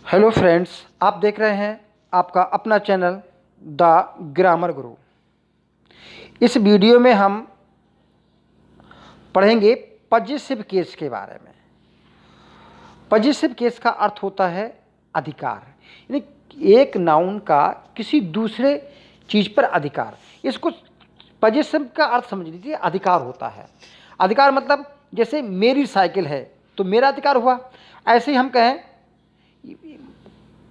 Hello friends, आप देख रहे हैं आपका अपना चैनल द ग्रामर गुरु। इस वीडियो में हम पढ़ेंगे पजेसिव केस के बारे में। पजेसिव केस का अर्थ होता है अधिकार, यानी एक नाउन का किसी दूसरे चीज़ पर अधिकार। इसको पजेसिव का अर्थ समझ लीजिए, अधिकार होता है। अधिकार मतलब जैसे मेरी साइकिल है तो मेरा अधिकार हुआ। ऐसे ही हम कहें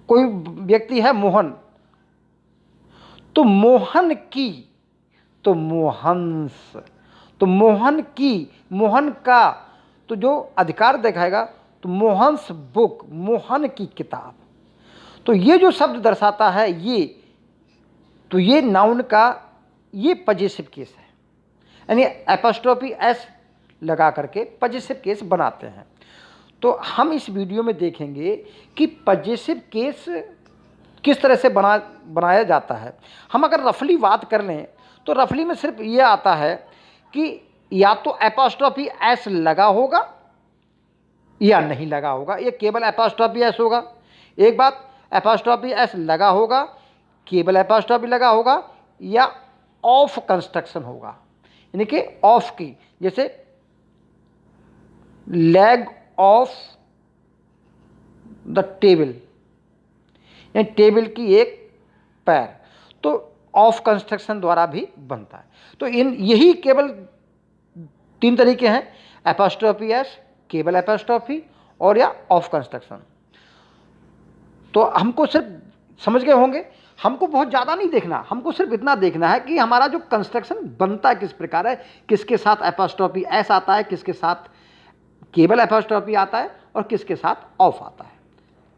कोई व्यक्ति है मोहन, तो मोहन की, तो मोहंस, तो मोहन की, मोहन का, तो जो अधिकार दिखाएगा तो मोहन्स बुक, मोहन की किताब। तो ये जो शब्द दर्शाता है तो ये नाउन का ये पजेसिव केस है, यानी एपोस्ट्रोफी एस लगा करके पजेसिव केस बनाते हैं। तो हम इस वीडियो में देखेंगे कि पजेसिव केस किस तरह से बनाया जाता है। हम अगर रफली बात कर लें तो रफली में सिर्फ ये आता है कि या तो एपोस्ट्रोफी एस लगा होगा या नहीं लगा होगा, ये केवल एपोस्ट्रोफी एस होगा। एक बात, एपोस्ट्रोफी एस लगा होगा, केवल एपोस्ट्रोफी लगा होगा, या ऑफ कंस्ट्रक्शन होगा, यानी कि ऑफ की, जैसे लेग ऑफ द टेबल, यानी टेबल की एक पैर, तो ऑफ कंस्ट्रक्शन द्वारा भी बनता है। तो यही केवल तीन तरीके हैं, एपोस्ट्रोफी एस, केवल एपोस्ट्रोफी और या ऑफ कंस्ट्रक्शन। तो हमको सिर्फ समझ गए होंगे, हमको बहुत ज़्यादा नहीं देखना, हमको सिर्फ इतना देखना है कि हमारा जो कंस्ट्रक्शन बनता है किस प्रकार है, किसके साथ एपोस्ट्रोफी एस आता है, किसके साथ केवल एपोस्ट्रोफी आता है और किसके साथ ऑफ आता है।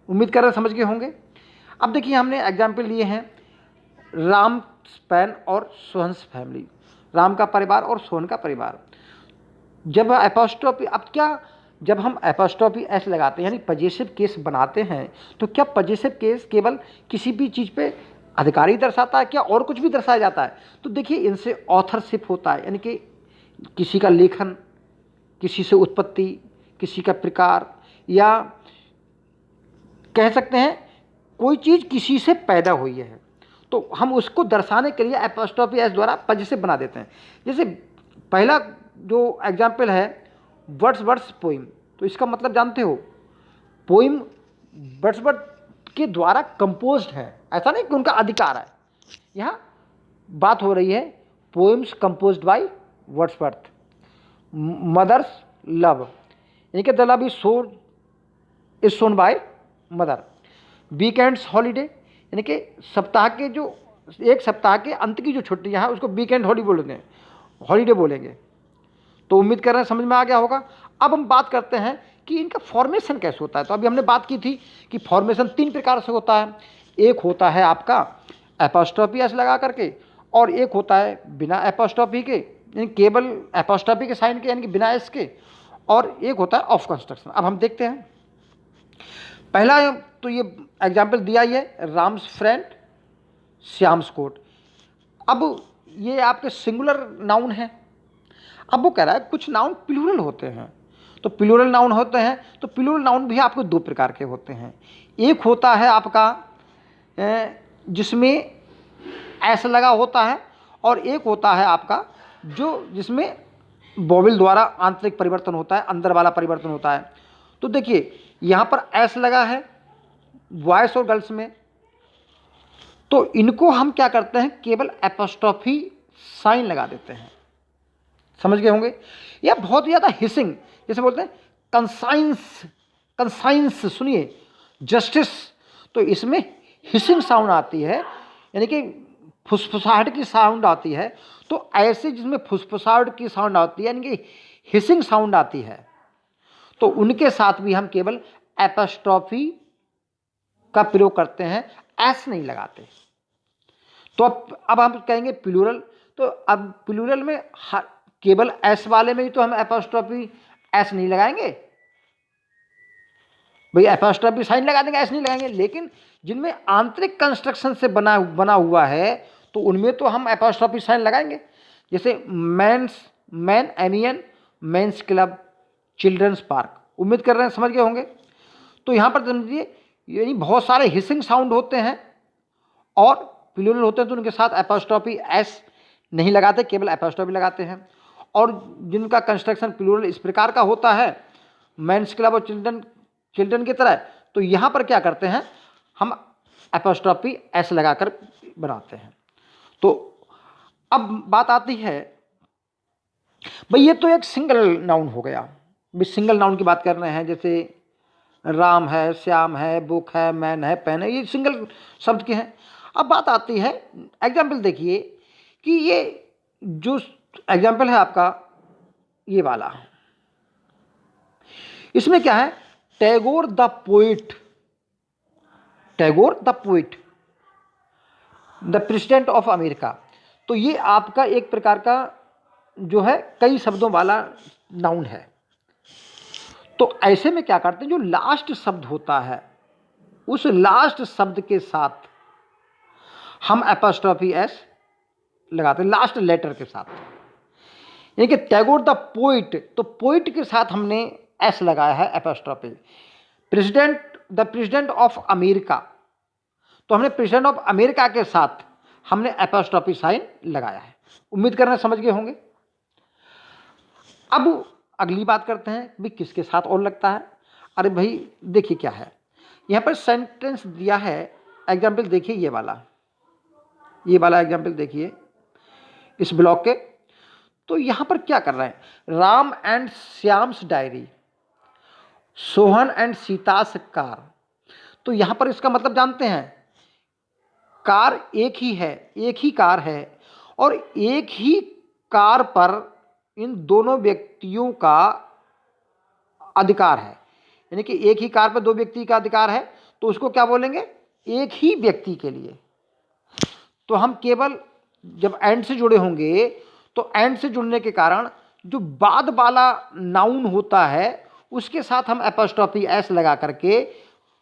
उम्मीद कर रहे समझ गए होंगे। अब देखिए, हमने एग्जाम्पल लिए हैं राम स्पैन और सोहन्स फैमिली, राम का परिवार और सोहन का परिवार। जब एपोस्ट्रोफी, अब क्या, जब हम एपोस्ट्रोफी एस लगाते हैं यानी पजेसिव केस बनाते हैं, तो क्या पजेसिव केस केवल किसी भी चीज़ पे अधिकारी दर्शाता है, क्या और कुछ भी दर्शाया जाता है? तो देखिए, इनसे ऑथरशिप होता है, यानी कि किसी का लेखन, किसी से उत्पत्ति, किसी का प्रकार, या कह सकते हैं कोई चीज़ किसी से पैदा हुई है, तो हम उसको दर्शाने के लिए एपोस्ट्रोफी एस द्वारा पजेसिव बना देते हैं। जैसे पहला जो एग्जाम्पल है वर्ड्सवर्थ पोइम, तो इसका मतलब जानते हो, पोइम वर्ड्सवर्थ के द्वारा कंपोज्ड है, ऐसा नहीं कि उनका अधिकार है। यहाँ बात हो रही है poems composed by Wordsworth. Mother's love, यानी कि the love is shown by mother. Weekends holiday, यानी कि सप्ताह के जो एक सप्ताह के अंत की जो छुट्टियां हैं उसको वीकेंड हॉलीडे बोलेंगे। तो उम्मीद कर रहे हैं समझ में आ गया होगा। अब हम बात करते हैं कि इनका फॉर्मेशन कैसे होता है। तो अभी हमने बात की थी कि फॉर्मेशन तीन प्रकार से होता है। एक होता है आपका एपोस्ट्रोफी एस लगा करके, और एक होता है बिना एपोस्ट्रोफी के, यानी केवल एपोस्ट्रोफी के साइन के, यानी कि बिना एस के, और एक होता है ऑफ कंस्ट्रक्शन। अब हम देखते हैं। पहला तो ये एग्जाम्पल दिया ही है, राम्स फ्रेंड श्याम्स कोट। अब ये आपके सिंगुलर नाउन है। अब वो कह रहा है कुछ नाउन प्लूरल होते हैं। तो प्लूरल नाउन होते हैं, तो प्लूरल नाउन भी आपको दो प्रकार के होते हैं। एक होता है आपका जिसमें एस लगा होता है, और एक होता है आपका जिसमें वोवेल द्वारा आंतरिक परिवर्तन होता है, अंदर वाला परिवर्तन होता है। तो देखिए, यहाँ पर एस लगा है बॉयज़ और गर्ल्स में, तो इनको हम क्या करते हैं, केवल एपोस्ट्रोफी साइन लगा देते हैं। समझ गए होंगे। या बहुत ज़्यादा हिसिंग, जैसे बोलते हैं कंसाइंस, सुनिए, जस्टिस, तो इसमें हिसिंग साउंड आती है, यानी कि फुसफुसाहट की साउंड आती है। तो ऐसे जिसमें फुसफुसाहट की साउंड आती है, यानी कि हिसिंग साउंड आती है, तो उनके साथ भी हम केवल एपोस्ट्रोफी का प्रयोग करते हैं, एस नहीं लगाते। तो अब हम कहेंगे प्लूरल, तो अब प्लूरल में केवल एस वाले में ही तो हम एपोस्ट्रोफी एस नहीं लगाएंगे भाई, एपोस्ट्रोफी साइन लगा देंगे, एस नहीं लगाएंगे। लेकिन जिनमें आंतरिक कंस्ट्रक्शन से बना हुआ है, तो उनमें तो हम एपोस्ट्रोफी साइन लगाएंगे। जैसे मैन एनियन, मेंस क्लब, चिल्ड्रंस पार्क। उम्मीद कर रहे हैं समझ गए होंगे। तो यहाँ पर समझिए यानी बहुत सारे हिसिंग साउंड होते हैं और प्लूरल होते हैं तो उनके साथ एपोस्ट्रोफी एस नहीं लगाते, केवल एपोस्ट्रोफी लगाते हैं। और जिनका कंस्ट्रक्शन प्लूरल इस प्रकार का होता है, मेंस क्लब और चिल्ड्रन चिल्ड्रन की तरह, तो यहाँ पर क्या करते हैं, हम एपोस्ट्रोफी एस लगाकर बनाते हैं। तो अब बात आती है भाई, ये तो एक सिंगल नाउन हो गया, भी सिंगल नाउन की बात कर रहे हैं, जैसे राम है, श्याम है, बुक है, मैन है, पेन है, ये सिंगल शब्द के हैं। अब बात आती है, एग्जाम्पल देखिए कि ये जो एग्जाम्पल है आपका ये वाला, इसमें क्या है, Tagore the poet, Tagore the poet, the president of America. तो ये आपका एक प्रकार का जो है कई शब्दों वाला नाउन है। तो ऐसे में क्या करते हैं, जो लास्ट शब्द होता है उस लास्ट शब्द के साथ हम एपोस्ट्रोफी एस लगाते हैं, लास्ट लेटर के साथ। यानी कि टैगोर द पोइट, तो पोइट के साथ हमने एस लगाया है apostrophe. President, the president of America, तो हमने प्रेसिडेंट ऑफ अमेरिका के साथ हमने एपोस्ट्रोफी साइन लगाया है। उम्मीद कर रहे हैं समझ गए होंगे। अब अगली बात करते हैं भी किसके साथ और लगता है। अरे भाई देखिए क्या है, यहाँ पर सेंटेंस दिया है, एग्जाम्पल देखिए ये वाला एग्जाम्पल देखिए इस ब्लॉक के। तो यहाँ पर क्या कर रहे हैं, Ram and Shyam's diary, Sohan and Sita's car. तो यहाँ पर इसका मतलब जानते हैं, कार एक ही है, एक ही कार है और एक ही कार पर इन दोनों व्यक्तियों का अधिकार है। यानी कि एक ही कार पर दो व्यक्ति का अधिकार है, तो उसको क्या बोलेंगे, एक ही व्यक्ति के लिए। तो हम केवल जब एंड से जुड़े होंगे तो एंड से जुड़ने के कारण जो बाद वाला नाउन होता है उसके साथ हम एपोस्ट्रोफी एस लगा करके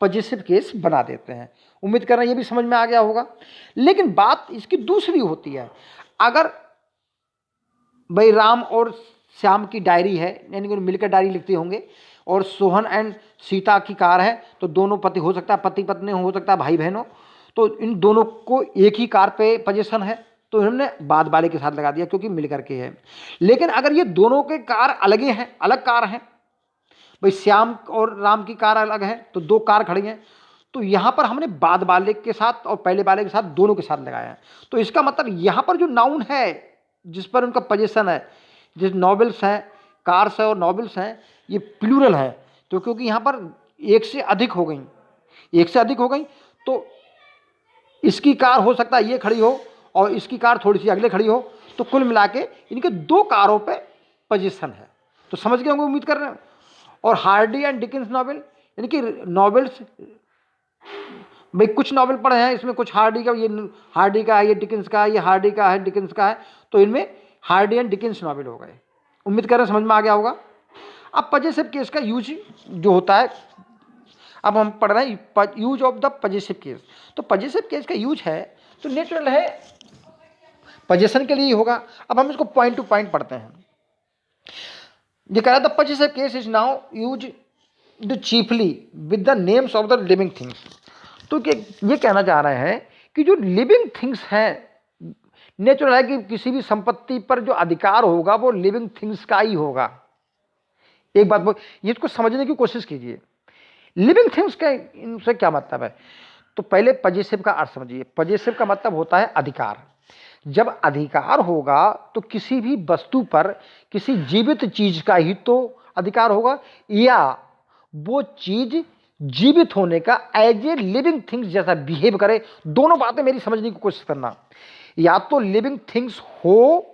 पॉजिटिव केस बना देते हैं। उम्मीद कर रहे हैं ये भी समझ में आ गया होगा। लेकिन बात इसकी दूसरी होती है, अगर भाई राम और श्याम की डायरी है, यानी कि मिलकर डायरी लिखते होंगे, और सोहन एंड सीता की कार है, तो दोनों पति हो सकता है, पति पत्नी हो सकता है, भाई बहनों, तो इन दोनों को एक ही कार पे पोजीशन है, तो इन्होंने बाद वाले के साथ लगा दिया क्योंकि मिलकर के है। लेकिन अगर ये दोनों के कार अलगे हैं, अलग कार हैं, भाई श्याम और राम की कार अलग है तो दो कार खड़ी हैं, तो यहाँ पर हमने बाद वाले के साथ और पहले वाले के साथ दोनों के साथ लगाया है। तो इसका मतलब यहाँ पर जो नाउन है जिस पर उनका पोजीशन है, जिस नॉवेल्स हैं, कार्स है और नॉवेल्स हैं, ये प्लूरल है। तो क्योंकि यहाँ पर एक से अधिक हो गई, तो इसकी कार हो सकता है ये खड़ी हो और इसकी कार थोड़ी सी अगले खड़ी हो, तो कुल मिला के इनके दो कारों पे पोजीशन है। तो समझ गए होंगे उम्मीद कर रहे हैं। और हार्डी एंड डिकिंस नॉवेल, यानी कि नॉवेल्स, भाई कुछ नॉवेल पढ़े हैं, इसमें कुछ हार्डी का, ये हार्डी का है, ये डिकिंस का है, ये हार्डी का है, डिकिंस का है, तो इनमें हार्डी एंड डिकिंस नॉवेल हो गए। उम्मीद कर रहे हैं समझ में आ गया होगा। अब पॉजिटिव केस का यूज जो होता है, अब हम पढ़ रहे हैं use of the positive case. तो पॉजिटिव केस का यूज है तो नेचुरल है, पोजीशन के लिए ही होगा। अब हम इसको पॉइंट टू पॉइंट पढ़ते हैं। ये कह रहा था positive case is now use the chiefly with the names of the living things. तो ये कहना चाह रहे हैं कि जो लिविंग थिंग्स हैं, नेचुरल है कि किसी भी संपत्ति पर जो अधिकार होगा वो लिविंग थिंग्स का ही होगा। एक बात ये इसको समझने की कोशिश कीजिए, लिविंग थिंग्स का इनसे क्या मतलब है। तो पहले पॉजिटिव का अर्थ समझिए। पॉजिटिव का मतलब होता है अधिकार। जब अधिकार होगा तो किसी भी वस्तु पर, किसी जीवित चीज का ही तो अधिकार होगा, या वो चीज जीवित होने का एज ए लिविंग थिंग्स जैसा बिहेव करे। दोनों बातें मेरी समझने की कोशिश करना, या तो लिविंग थिंग्स हो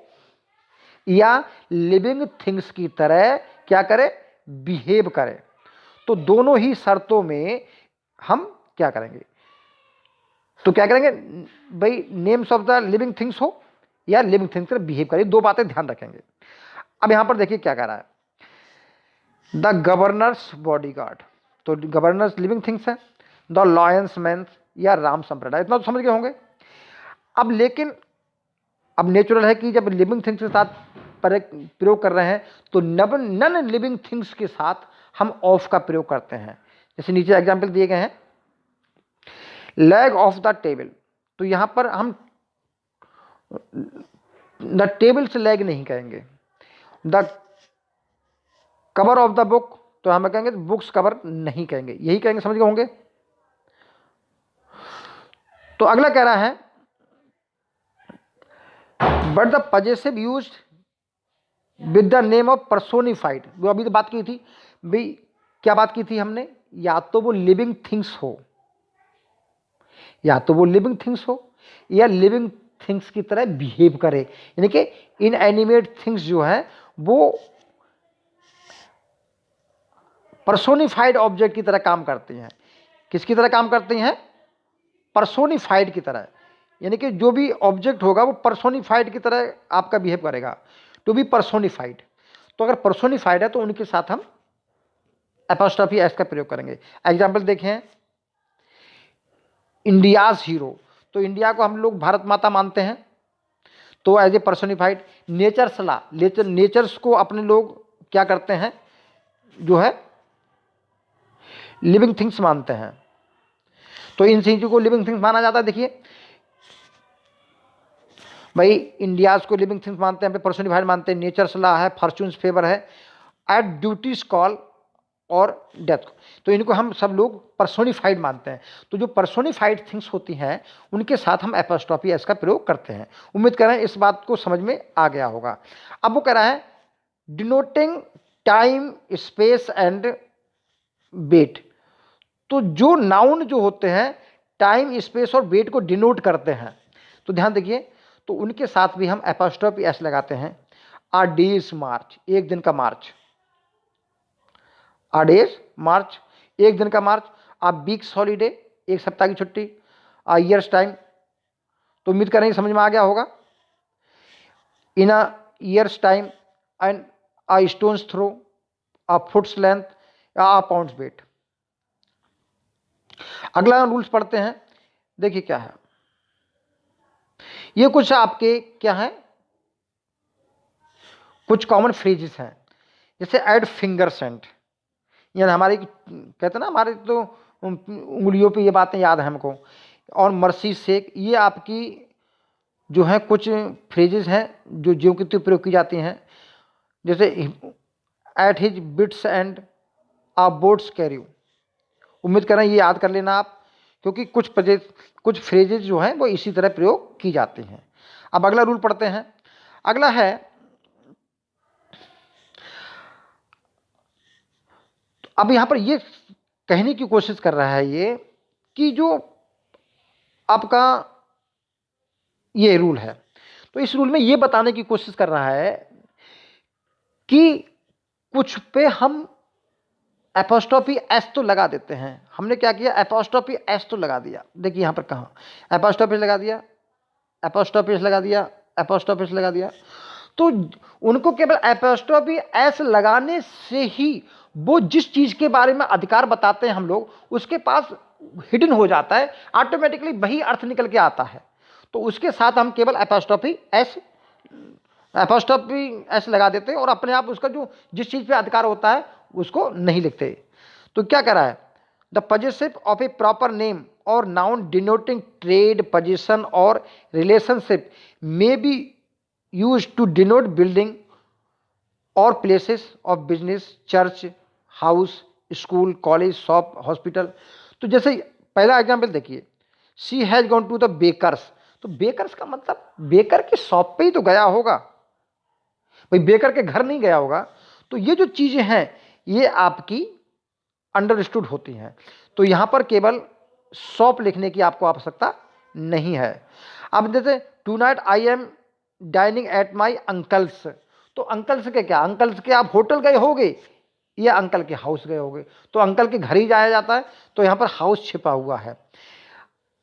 या लिविंग थिंग्स की तरह क्या करे, बिहेव करे। तो दोनों ही शर्तों में हम क्या करेंगे, तो क्या करेंगे भाई, names of the living things हो या लिविंग थिंग्स तरह बिहेव करे। दो बातें ध्यान रखेंगे। अब यहां पर देखिए क्या कह रहा है, द गवर्नर्स बॉडीगार्ड, तो गवर्नर्स लिविंग थिंग्स है, द लॉयंस मैन या राम संप्रदाय, इतना तो समझ गए होंगे। अब लेकिन अब नेचुरल है कि जब लिविंग थिंग्स के साथ प्रयोग कर रहे हैं तो नन लिविंग थिंग्स के साथ हम ऑफ का प्रयोग करते हैं। जैसे नीचे एग्जाम्पल दिए गए हैं, लेग ऑफ द टेबल, तो यहां पर हम द टेबल से लेग नहीं कहेंगे। The cover of the book, तो हम कहेंगे बुक्स कवर नहीं कहेंगे, यही कहेंगे, समझ गए होंगे। तो अगला कह रहा है but the possessive use with the name of personified, जो अभी तो बात की थी भाई, क्या बात की थी हमने, या तो वो लिविंग थिंग्स हो, या तो वो लिविंग थिंग्स हो या लिविंग थिंग्स की तरह बिहेव करे, यानी कि इनएनिमेट थिंग्स जो है वो पर्सोनिफाइड ऑब्जेक्ट की तरह काम करती हैं। किसकी तरह काम करती हैं? पर्सोनिफाइड की तरह, यानी कि जो भी ऑब्जेक्ट होगा वो पर्सोनिफाइड की तरह आपका बिहेव करेगा, टू बी पर्सोनिफाइड। तो अगर पर्सोनिफाइड है तो उनके साथ हम एपोस्ट्रोफी एस का प्रयोग करेंगे। एग्जाम्पल देखें, इंडियाज हीरो, तो इंडिया को हम लोग भारत माता मानते हैं, तो as a personified. Nature's law, nature's को अपने लोग क्या करते हैं, जो है लिविंग थिंग्स मानते हैं, तो इन चीजों को लिविंग थिंग्स माना जाता है। देखिए भाई, इंडियाज को लिविंग थिंग्स मानते हैं, पर्सोनिफाइड मानते हैं, नेचर्स ला है, फॉर्चून्स फेवर है, एट ड्यूटीज कॉल और डेथ, तो इनको हम सब लोग पर्सोनिफाइड मानते हैं। तो जो पर्सोनिफाइड थिंग्स होती हैं उनके साथ हम एपोस्ट्रोफी एस का प्रयोग करते हैं। उम्मीद कर रहे हैं इस बात को समझ में आ गया होगा। अब वो कह रहा है denoting time space and weight, तो जो नाउन जो होते हैं टाइम स्पेस और वेट को डिनोट करते हैं, तो ध्यान देखिए, तो उनके साथ भी हम एपोस्ट्रोफी एस लगाते हैं। आ डेज मार्च, एक दिन का मार्च, आ डेज मार्च, एक दिन का मार्च। आ वीक्स हॉलीडे, एक सप्ताह की छुट्टी। आ ईयर्स टाइम, तो उम्मीद करेंगे समझ में आ गया होगा। In a year's time and a stone's throw, a foot's length, a pound's weight. अगला रूल्स पढ़ते हैं, देखिए क्या है, ये कुछ आपके क्या है, कुछ कॉमन फ्रेजेस हैं, जैसे ऐड फिंगर सेंट, यानी हमारी कहते हैं ना, हमारे तो उंगलियों पे ये बातें याद हैं हमको, और मर्सी सेक, ये आपकी जो है कुछ फ्रेजेस हैं जो ज्यों की त्यों प्रयोग की जाती हैं, जैसे at his wits end a boat's carry. उम्मीद कर रहे हैं ये याद कर लेना आप, क्योंकि कुछ फ्रेजेज जो हैं वो इसी तरह प्रयोग की जाती हैं। अब अगला रूल पढ़ते हैं। अगला है, अब यहां पर ये कहने की कोशिश कर रहा है ये कि जो आपका ये रूल है, तो इस रूल में ये बताने की कोशिश कर रहा है कि कुछ पे हम एपोस्ट्रोफी एस तो लगा देते हैं। हमने क्या किया, एपोस्ट्रोफी एस तो लगा दिया। देखिए यहां पर कहाँ एपोस्ट्रोफी लगा दिया, एपोस्ट्रोफी एस लगा दिया, एपोस्ट्रोफी एस लगा दिया, तो उनको केवल एपोस्ट्रोफी एस लगाने से ही वो जिस चीज के बारे में अधिकार बताते हैं हम लोग, उसके पास हिडन हो जाता है, ऑटोमेटिकली वही अर्थ निकल के आता है। तो उसके साथ हम केवल एपोस्ट्रोफी एस लगा देते हैं और अपने आप उसका जो जिस चीज पे अधिकार होता है उसको नहीं लिखते। तो क्या कह रहा है, the possessive of a proper name or noun denoting trade, position or relationship may be used to denote building or places of business, church, house, school, college, shop, hospital. तो जैसे पहला एग्जाम्पल देखिए, she has gone to the baker's, तो baker's का मतलब baker के shop पे ही तो गया होगा भाई, बेकर के घर नहीं गया होगा। तो ये जो चीजें हैं ये आपकी अंडरस्टूड होती हैं, तो यहां पर केवल शॉप लिखने की आपको आवश्यकता नहीं है। अब जैसे tonight I am dining at my uncle's, तो अंकल्स के क्या, अंकल्स के आप होटल गए होगे या अंकल के हाउस गए होगे, तो अंकल के घर ही जाया जाता है, तो यहां पर हाउस छिपा हुआ है।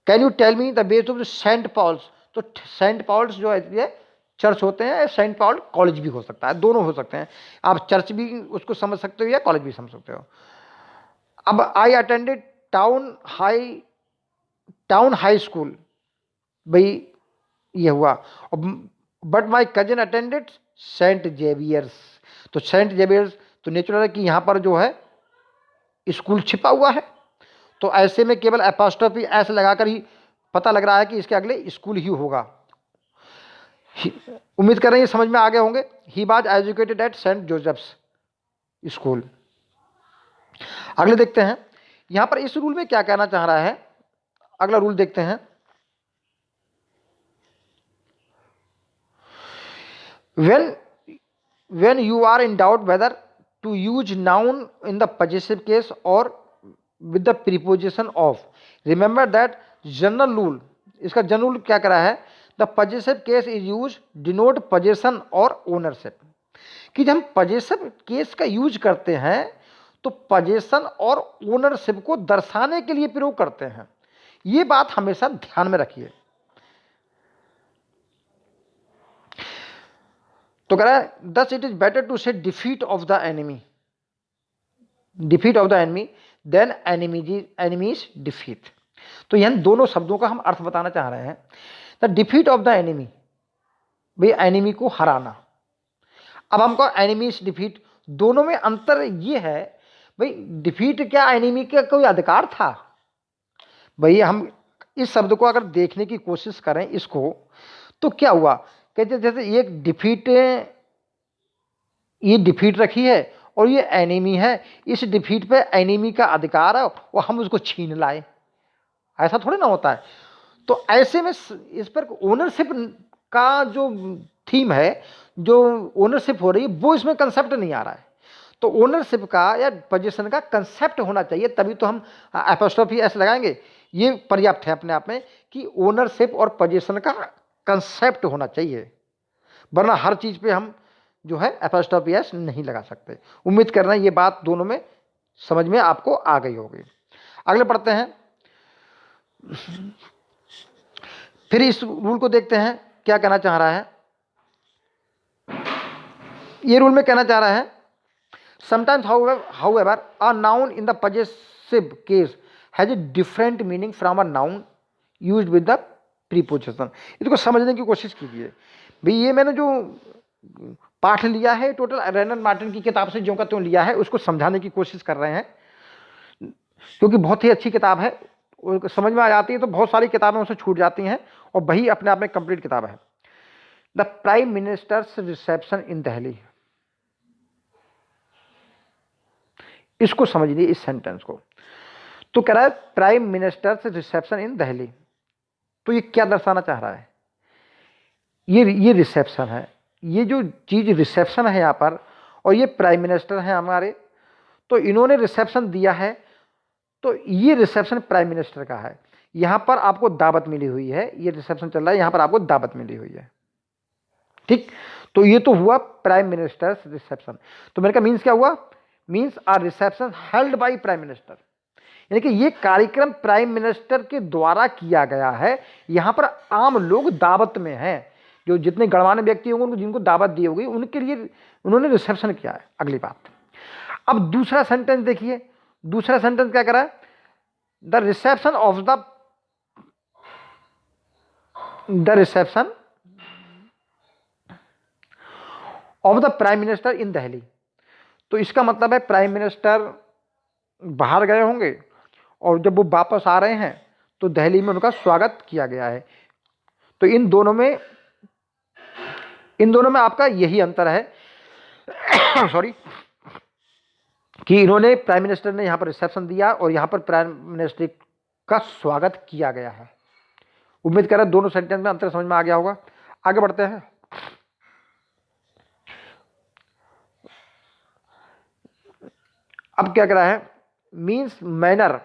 Can you tell me the way to Saint Paul's, तो सेंट पॉल्स जो है ये चर्च होते हैं, सेंट पॉल कॉलेज भी हो सकता है, दोनों हो सकते हैं, आप चर्च भी उसको समझ सकते हो या कॉलेज भी समझ सकते हो। अब I attended town high school, भाई ये हुआ, but my cousin attended Saint Xavier's, तो सेंट जेवियर्स, तो नेचुरल है कि यहां पर जो है स्कूल छिपा हुआ है, तो ऐसे में केवल एपोस्ट्रोफी एस लगाकर ही पता लग रहा है कि इसके अगले स्कूल ही होगा। उम्मीद कर रहे हैं ये समझ में आ गए होंगे। He was educated at Saint Joseph's school. अगले देखते हैं यहां पर इस रूल में क्या कहना चाह रहा है। अगला रूल देखते हैं। when you are in doubt whether to use noun in the possessive case or with the preposition of, remember that general rule, इसका जनरल रूल क्या करा है, the possessive case is used denote possession और ownership, कि जब हम possessive case का use करते हैं तो possession और ओनरशिप को दर्शाने के लिए प्रयोग करते हैं। ये बात हमेशा ध्यान में रखिए। तो कह रहा है thus it is better to say defeat of the enemy, defeat of the enemy than enemy's defeat. तो यह दोनों शब्दों का हम अर्थ बताना चाह रहे हैं। The defeat of the enemy, भाई एनिमी को हराना। अब हमको एनिमीज डिफीट, दोनों में अंतर ये है भाई, डिफीट क्या एनिमी का कोई अधिकार था? भाई हम इस शब्द को अगर देखने की कोशिश करें इसको, तो क्या हुआ, कहते जैसे एक डिफीट, ये डिफीट रखी है और ये एनिमी है, इस डिफीट पे एनिमी का अधिकार है और हम उसको छीन लाए, ऐसा थोड़ी ना होता है। तो ऐसे में इस पर ओनरशिप का जो थीम है, जो ओनरशिप हो रही है, वो इसमें कंसेप्ट नहीं आ रहा है। तो ओनरशिप का या पोजीशन का कंसेप्ट होना चाहिए, तभी तो हम एपोस्ट्रोफी एस लगाएंगे। ये पर्याप्त है अपने आप में कि ओनरशिप और पोजीशन का कंसेप्ट होना चाहिए, वरना हर चीज पे हम जो है एपोस्ट्रोफी एस नहीं लगा सकते। उम्मीद कर रहे हैं ये बात दोनों में समझ में आपको आ गई होगी। अगले पढ़ते हैं, फिर इस रूल को देखते हैं क्या कहना चाह रहा है। ये रूल में कहना चाह रहा है sometimes however a noun in the possessive case has a different meaning from a noun used with the preposition। इसको समझने की कोशिश कीजिए। भाई ये मैंने जो पाठ लिया है टोटल रेनर मार्टिन की किताब से, जो का त्यों लिया है, उसको समझाने की कोशिश कर रहे हैं, क्योंकि बहुत ही अच्छी किताब है, समझ में आ जाती है। तो बहुत सारी किताबें उससे छूट जाती हैं और वही अपने आप में कंप्लीट किताब है। द प्राइम मिनिस्टर्स रिसेप्शन इन दिल्ली, इसको समझिए इस सेंटेंस को। तो कह रहा है प्राइम मिनिस्टर्स रिसेप्शन इन दिल्ली, तो ये क्या दर्शाना चाह रहा है? ये रिसेप्शन है, ये जो चीज रिसेप्शन है यहाँ पर, और ये प्राइम मिनिस्टर है हमारे, तो इन्होंने रिसेप्शन दिया है, तो ये रिसेप्शन प्राइम मिनिस्टर का है। यहां पर आपको दावत मिली हुई है, ये रिसेप्शन चल रहा है, यहां पर आपको दावत मिली हुई है, ठीक। तो ये तो हुआ प्राइम मिनिस्टर्स रिसेप्शन। तो मेरे का मीन्स क्या हुआ, means are reception held by prime minister, यानी कि ये कार्यक्रम प्राइम मिनिस्टर के द्वारा किया गया है। यहां पर आम लोग दावत में हैं, जो जितने गणमान्य व्यक्ति होंगे, उनको जिनको दावत दी होगी, उनके लिए उन्होंने रिसेप्शन किया है। अगली बात, अब दूसरा सेंटेंस देखिए। दूसरा सेंटेंस क्या करा है, the reception of the prime minister in Delhi. तो इसका मतलब है प्राइम मिनिस्टर बाहर गए होंगे और जब वो वापस आ रहे हैं तो दिल्ली में उनका स्वागत किया गया है। तो इन दोनों में आपका यही अंतर है सॉरी, कि इन्होंने प्राइम मिनिस्टर ने यहां पर रिसेप्शन दिया और यहां पर प्राइम मिनिस्टर का स्वागत किया गया है। उम्मीद कर रहे हैं दोनों सेंटेंस में अंतर समझ में आ गया होगा। आगे बढ़ते हैं। अब क्या कह रहा है, means manner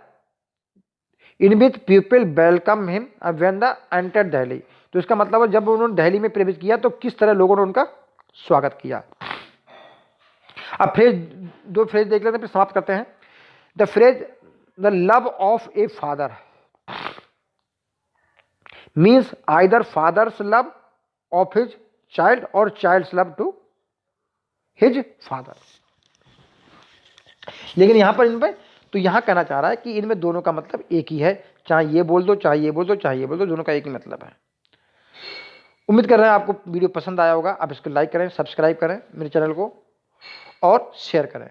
in which people welcome him when the enter Delhi. तो इसका मतलब है जब उन्होंने दिल्ली में प्रवेश किया तो किस तरह लोगों ने उनका स्वागत किया। अब दो फ्रेज देख लेते हैं, फिर समाप्त करते हैं। The phrase the love of a father means either father's love of his child or child's love to his father. लेकिन यहां पर इनमें तो यहां कहना चाह रहा है कि इनमें दोनों का मतलब एक ही है, चाहे ये बोल दो, चाहे ये बोल दो, चाहे ये बोल दो, दोनों का एक ही मतलब है। उम्मीद कर रहे हैं आपको वीडियो पसंद आया होगा। आप इसको लाइक करें, सब्सक्राइब करें मेरे चैनल को और शेयर करें।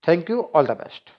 Thank you, all the best.